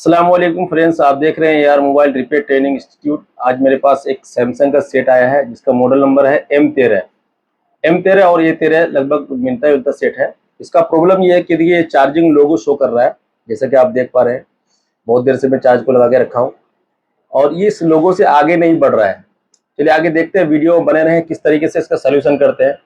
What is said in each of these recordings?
अस्सलामुअलैकुम फ्रेंड्स, आप देख रहे हैं यार मोबाइल रिपेयर ट्रेनिंग इंस्टीट्यूट। आज मेरे पास एक सैमसंग का सेट आया है जिसका मॉडल नंबर है M13 और ये 13 लगभग मिलता जुलता सेट है। इसका प्रॉब्लम ये है कि देखिए चार्जिंग लोगो शो कर रहा है, जैसा कि आप देख पा रहे हैं। बहुत देर से मैं चार्ज को लगा के रखा हूँ और ये इस लोगो से आगे नहीं बढ़ रहा है। चलिए आगे देखते हैं, वीडियो बने रहे किस तरीके से इसका सोल्यूशन करते हैं।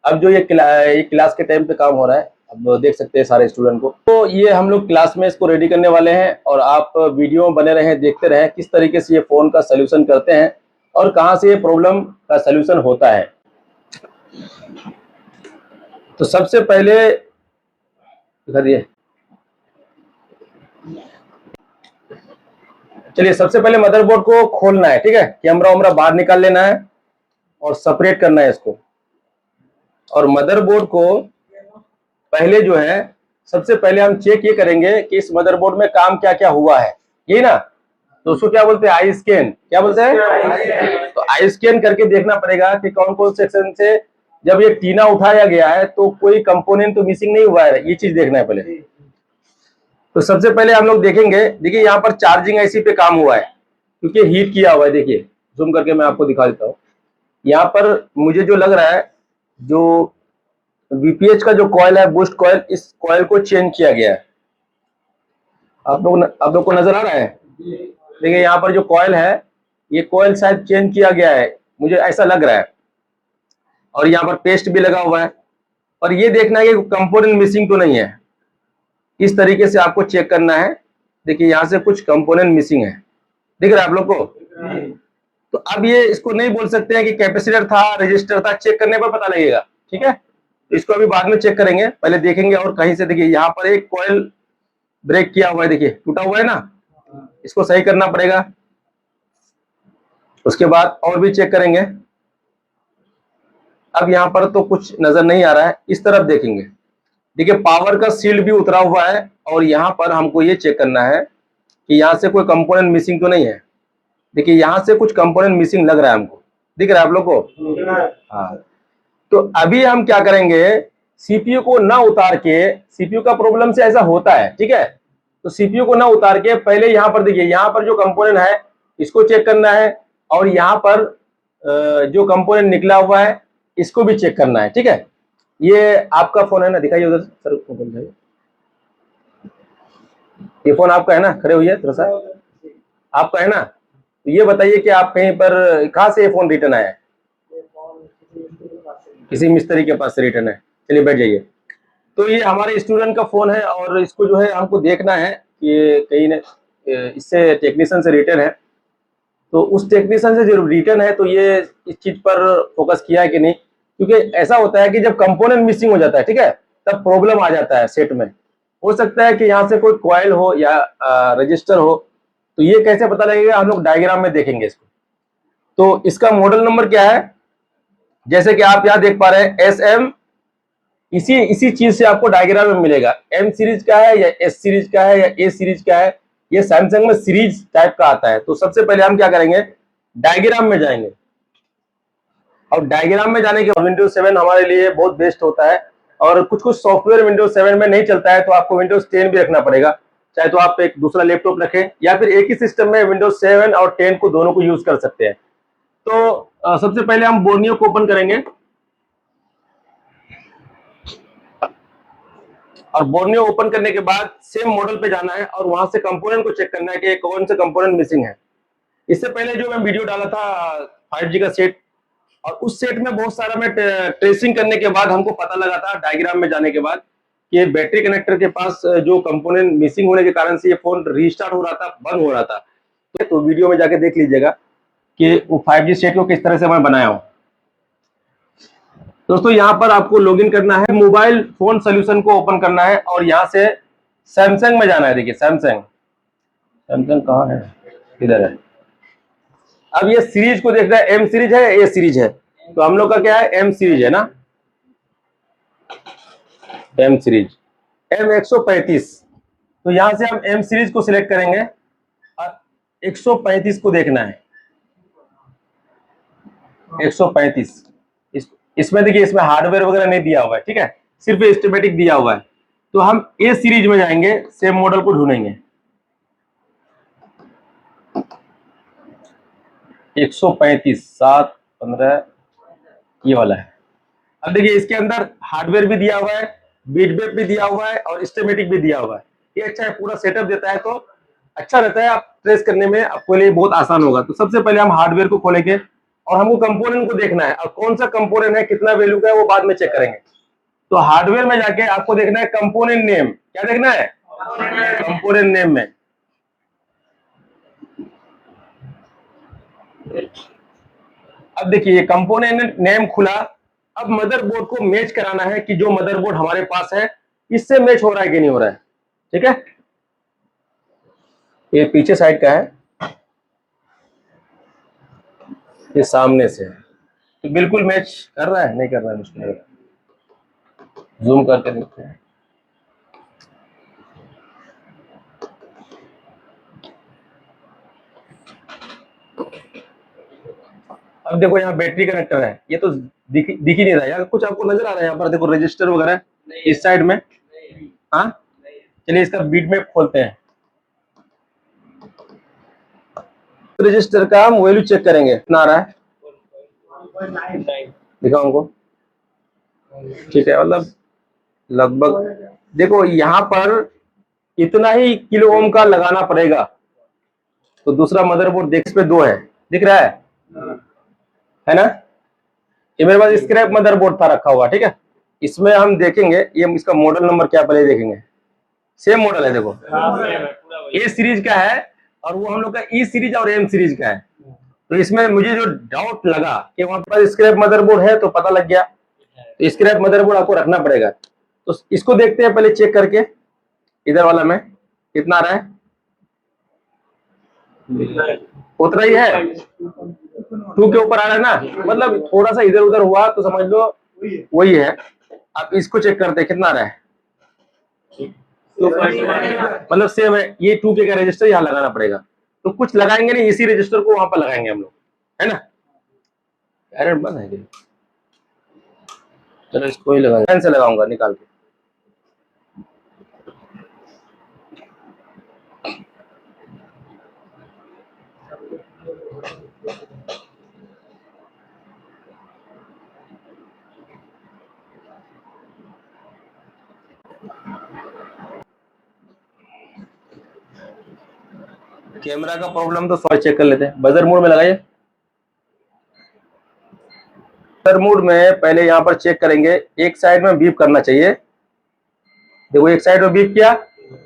अब जो ये क्लास के टाइम पे काम हो रहा है, अब देख सकते हैं सारे स्टूडेंट को। तो ये हम लोग क्लास में इसको रेडी करने वाले हैं और आप वीडियो में बने रहें, देखते रहें किस तरीके से ये फ़ोन का सोल्यूशन करते हैं और कहाँ से ये प्रॉब्लम का सोल्यूशन होता है। तो सबसे पहले दिखाइए, चलिए सबसे पहले मदरबोर्ड को खोलना है, ठीक है। कैमरा वैमरा बाहर निकाल लेना है और सेपरेट करना है इसको। और मदरबोर्ड को पहले जो है सबसे पहले हम चेक ये करेंगे कि इस मदरबोर्ड में काम क्या क्या हुआ है, यही ना। तो उसको क्या बोलते हैं, आई स्कैन। क्या बोलते हैं? तो आई स्कैन करके देखना पड़ेगा कि कौन कौन सेक्शन से जब ये टीना उठाया गया है तो कोई कंपोनेंट तो मिसिंग नहीं हुआ है, ये चीज देखना है पहले। तो सबसे पहले हम लोग देखेंगे, देखिए यहाँ पर चार्जिंग ऐसी पे काम हुआ है क्योंकि हीट किया हुआ है। देखिए जूम करके मैं आपको दिखा देता हूँ। यहाँ पर मुझे जो लग रहा है, जो VPH का जो कॉइल है, बूस्ट कॉइल, इस कॉइल को चेंज किया गया है। आप लोग को नजर आ रहा है? देखिए यहाँ पर जो कॉइल है, ये कॉइल शायद चेंज किया गया है, मुझे ऐसा लग रहा है। और यहाँ पर पेस्ट भी लगा हुआ है। और ये देखना है कि कंपोनेंट मिसिंग तो नहीं है। इस तरीके से आपको चेक करना है। देखिए यहाँ से कुछ कंपोनेंट मिसिंग है, दिख रहा है आप लोग को? तो अब ये इसको नहीं बोल सकते हैं कि कैपेसिटर था, रजिस्टर था, चेक करने पर पता लगेगा, ठीक है। तो इसको अभी बाद में चेक करेंगे, पहले देखेंगे। और कहीं से देखिए यहाँ पर एक कॉइल ब्रेक किया हुआ है, देखिए टूटा हुआ है ना, इसको सही करना पड़ेगा। उसके बाद और भी चेक करेंगे। अब यहाँ पर तो कुछ नजर नहीं आ रहा है, इस तरफ देखेंगे। देखिए पावर का शील्ड भी उतरा हुआ है और यहाँ पर हमको ये चेक करना है कि यहाँ से कोई कंपोनेंट मिसिंग तो नहीं है। देखिए यहाँ से कुछ कंपोनेंट मिसिंग लग रहा है हमको, दिख रहा है आप लोग को? हाँ। तो अभी हम क्या करेंगे, सीपीयू को ना उतार के, सीपीयू का प्रॉब्लम से ऐसा होता है, ठीक है। तो सीपीयू को ना उतार के पहले यहाँ पर देखिए, यहाँ पर जो कंपोनेंट है इसको चेक करना है और यहाँ पर जो कंपोनेंट निकला हुआ है इसको भी चेक करना है, ठीक है। ये आपका फोन है ना, दिखाइए उधर सर, ये फोन आपका है ना? खड़े हुई है थोड़ा सा, आपका है ना? तो ये बताइए कि आप कहीं पर, कहाँ से ये फोन रिटर्न आया है? किसी मिस्त्री के पास से रिटर्न है। चलिए बैठ जाइए। तो ये हमारे स्टूडेंट का फोन है और इसको जो है हमको देखना है कि कहीं न इससे टेक्नीशियन से रिटर्न है। तो उस टेक्नीशियन से जो रिटर्न है तो ये इस चीज पर फोकस किया है कि नहीं, क्योंकि ऐसा होता है कि जब कंपोनेंट मिसिंग हो जाता है, ठीक है, तब प्रॉब्लम आ जाता है सेट में। हो सकता है कि यहाँ से कोई कॉइल हो या रजिस्टर हो। तो ये कैसे पता लगेगा, हम लोग डायग्राम में देखेंगे इसको। तो इसका मॉडल नंबर क्या है, जैसे कि आप यहाँ देख पा रहे हैं SM, इसी चीज से आपको डायग्राम में मिलेगा। M सीरीज का है या S सीरीज का है या A सीरीज का है, ये सैमसंग में सीरीज टाइप का आता है। तो सबसे पहले हम क्या करेंगे, डायग्राम में जाएंगे। और डायग्राम में जाने के बाद विंडोज 7 हमारे लिए बहुत बेस्ट होता है। और कुछ कुछ सॉफ्टवेयर विंडोज 7 में नहीं चलता है तो आपको विंडोज 10 भी रखना पड़ेगा। चाहे तो आप एक दूसरा लैपटॉप रखें या फिर एक ही सिस्टम में विंडोज 7 और 10 को दोनों को यूज कर सकते हैं। तो सबसे पहले हम बोर्नियो को ओपन करेंगे और बोर्नियो ओपन करने के बाद सेम मॉडल पे जाना है और वहां से कंपोनेंट को चेक करना है कि कौन से कंपोनेंट मिसिंग है। इससे पहले जो मैं वीडियो डाला था 5G का सेट, और उस सेट में बहुत सारा मैं ट्रेसिंग करने के बाद हमको पता लगा था डायग्राम में जाने के बाद कि बैटरी कनेक्टर के पास जो कंपोनेंट मिसिंग होने के कारण से ये फोन रीस्टार्ट हो रहा था, बंद हो रहा था। तो वीडियो में जाके देख लीजिएगा कि वो 5G सेट को किस तरह से मैं बनाया हूं। दोस्तों यहाँ पर आपको लॉगिन करना है, मोबाइल फोन सोल्यूशन को ओपन करना है और यहाँ से सैमसंग में जाना है। देखिए सैमसंग कहाँ है, इधर है। अब ये सीरीज को देख रहा है, M सीरीज है, A सीरीज है। तो हम लोग का क्या है, M सीरीज है ना, M सीरीज, M135। तो यहां से हम M सीरीज को सिलेक्ट करेंगे और 135 को देखना है। 135 इसमें देखिए, इसमें हार्डवेयर वगैरह नहीं दिया हुआ है, ठीक है, सिर्फ एस्टिमेटिक दिया हुआ है। तो हम A सीरीज में जाएंगे, सेम मॉडल को ढूंढेंगे। 135 7 15 ये वाला है। अब देखिए इसके अंदर हार्डवेयर भी दिया हुआ है, बीटबेप भी दिया हुआ है और स्टेमेटिक भी दिया हुआ है। ये अच्छा है, पूरा सेटअप देता है तो अच्छा रहता है, आप ट्रेस करने में आपके लिए बहुत आसान होगा। तो सबसे पहले हम हार्डवेयर को खोलेंगे और हमको कंपोनेंट को देखना है, और कौन सा कंपोनेंट है, कितना वैल्यू का है, वो बाद में चेक करेंगे। तो हार्डवेयर में जाके आपको देखना है कंपोनेंट नेम। क्या देखना है? कंपोनेंट नेम में अब देखिए ये कंपोनेंट नेम खुला। अब मदरबोर्ड को मैच कराना है कि जो मदरबोर्ड हमारे पास है इससे मैच हो रहा है कि नहीं हो रहा है। ठीक है, ये पीछे साइड का है, ये सामने से है, तो बिल्कुल मैच कर रहा है, नहीं कर रहा है, मुश्किल है। जूम करके देखते हैं। अब देखो यहाँ बैटरी कनेक्टर है, ये तो दिख ही नहीं रहा है। कुछ आपको नजर आ रहा है यहाँ पर? देखो रजिस्टर वगैरह इस साइड में। हाँ, चलिए इसका बीट में खोलते हैं। रजिस्टर का हम वैल्यू चेक करेंगे, कितना आ रहा है दिखाओ हमको। ठीक है, मतलब लगभग देखो यहाँ पर इतना ही किलो ओम का लगाना पड़ेगा। तो दूसरा मदरबोर्ड देख, इस पे 2 है, दिख रहा है ना? ये मेरे पास स्क्रैप मदरबोर्ड था रखा हुआ। ठीक है, इसमें हम देखेंगे, ये इसका मॉडल नंबर क्या पहले देखेंगे। सेम मॉडल है, देखो ए सीरीज का है और वो हम लोग का ई सीरीज और एम सीरीज का है। तो इसमें मुझे जो डाउट लगा कि वहां पर स्क्रैप मदरबोर्ड है, तो पता लग गया तो स्क्रैप मदरबोर्ड आपको रखना पड़ेगा। तो इसको देखते हैं पहले चेक करके, इधर वाला में कितना आ रहा है, उतना ही है, 2 के ऊपर आ रहा है ना, मतलब थोड़ा सा इधर उधर हुआ तो समझ लो वही है। अब इसको चेक करते हैं कितना आ रहा है, मतलब सेम है। ये 2 के का रजिस्टर यहाँ लगाना पड़ेगा, तो कुछ लगाएंगे नहीं, इसी रजिस्टर को वहां पर लगाएंगे हम लोग, है ना? एरर बंद है, चलो इसको ही लगाऊंगा, पेन से लगाऊंगा निकाल के। कैमरा का प्रॉब्लम तो सॉल्व चेक कर लेते हैं। बजर मोड में लगाइए। बजर मोड में पहले यहाँ पर चेक करेंगे, एक साइड में बीप करना चाहिए। देखो एक साइड में बीप किया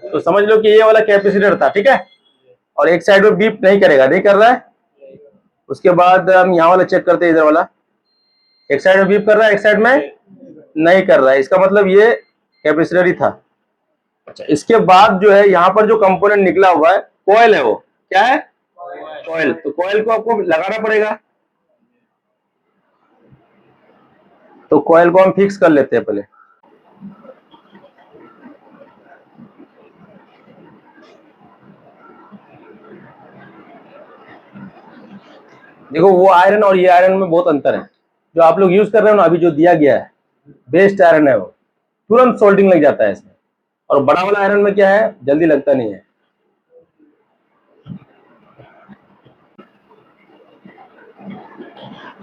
तो समझ लो कि ये वाला कैपेसिटर था, ठीक है, और एक साइड में बीप नहीं करेगा, नहीं कर रहा है। उसके बाद हम यहाँ वाला चेक करते हैं, इधर वाला एक साइड में बीप कर रहा है, एक साइड में नहीं कर रहा है, इसका मतलब ये कैपेसिटर ही था। अच्छा, इसके बाद जो है यहाँ पर जो कंपोनेंट निकला हुआ है, कॉइल है, वो क्या है, कॉइल। तो कॉइल को आपको लगाना पड़ेगा, तो कॉइल को हम फिक्स कर लेते हैं पहले। देखो वो आयरन और ये आयरन में बहुत अंतर है। जो आप लोग यूज कर रहे हो ना, अभी जो दिया गया है बेस्ट आयरन है, वो तुरंत सोल्डिंग लग जाता है इसमें। और बड़ा वाला आयरन में क्या है, जल्दी लगता नहीं है।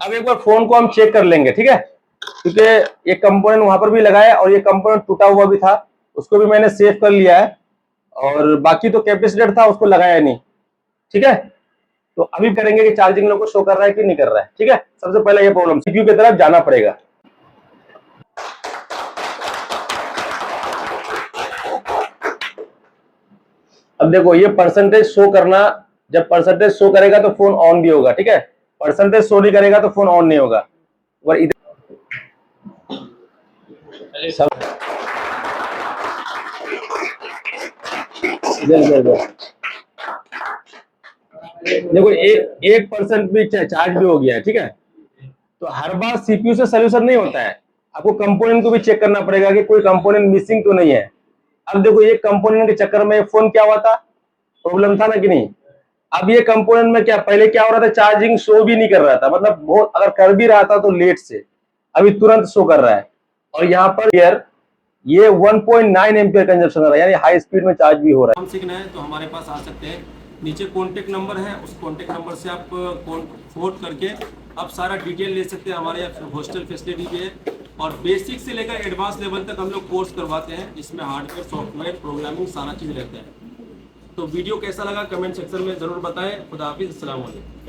अब एक बार फोन को हम चेक कर लेंगे, ठीक है, क्योंकि एक कंपोनेंट वहां पर भी लगा है और ये कंपोनेंट टूटा हुआ भी था, उसको भी मैंने सेव कर लिया है, और बाकी तो कैपेसिटर था उसको लगाया नहीं। ठीक है, तो अभी करेंगे कि चार्जिंग लोग को शो कर रहा है कि नहीं कर रहा है। ठीक है, सबसे पहले ये प्रॉब्लम सीपीयू की तरफ जाना पड़ेगा। अब देखो ये परसेंटेज शो करना, जब परसेंटेज शो करेगा तो फोन ऑन भी होगा, ठीक है, परसेंटेज शो नहीं करेगा तो फोन ऑन नहीं होगा। और इधर देखो 1% भी चार्ज भी हो गया है, ठीक है। तो हर बार सीपीयू से सोल्यूशन नहीं होता है, आपको कंपोनेंट को भी चेक करना पड़ेगा कि कोई कंपोनेंट मिसिंग तो नहीं है। अब देखो ये कंपोनेंट के चक्कर में फोन क्या हुआ था, प्रॉब्लम था ना कि नहीं। अब ये कंपोनेंट में क्या, पहले क्या हो रहा था, चार्जिंग शो भी नहीं कर रहा था, मतलब बहुत, अगर कर भी रहा था तो लेट से, अभी तुरंत शो कर रहा है। और यहाँ पर ये 1.9 एम्पियर कंजप्शन हो रहा है, यानी हाई स्पीड में चार्ज भी हो रहा है। काम सीखना है तो हमारे पास आ सकते हैं। नीचे कॉन्टेक्ट नंबर है, उस कॉन्टेक्ट नंबर से आप फोन करके आप सारा डिटेल ले सकते हैं। हमारे यहाँ हॉस्टल फैसिलिटी भी है और बेसिक से लेकर एडवांस लेवल तक हम लोग कोर्स करवाते हैं, जिसमें हार्डवेयर, सॉफ्टवेयर, प्रोग्रामिंग सारा चीज़ रहता है। तो वीडियो कैसा लगा कमेंट सेक्शन में ज़रूर बताएं। खुदा हाफिज़, अस्सलाम वालेकुम।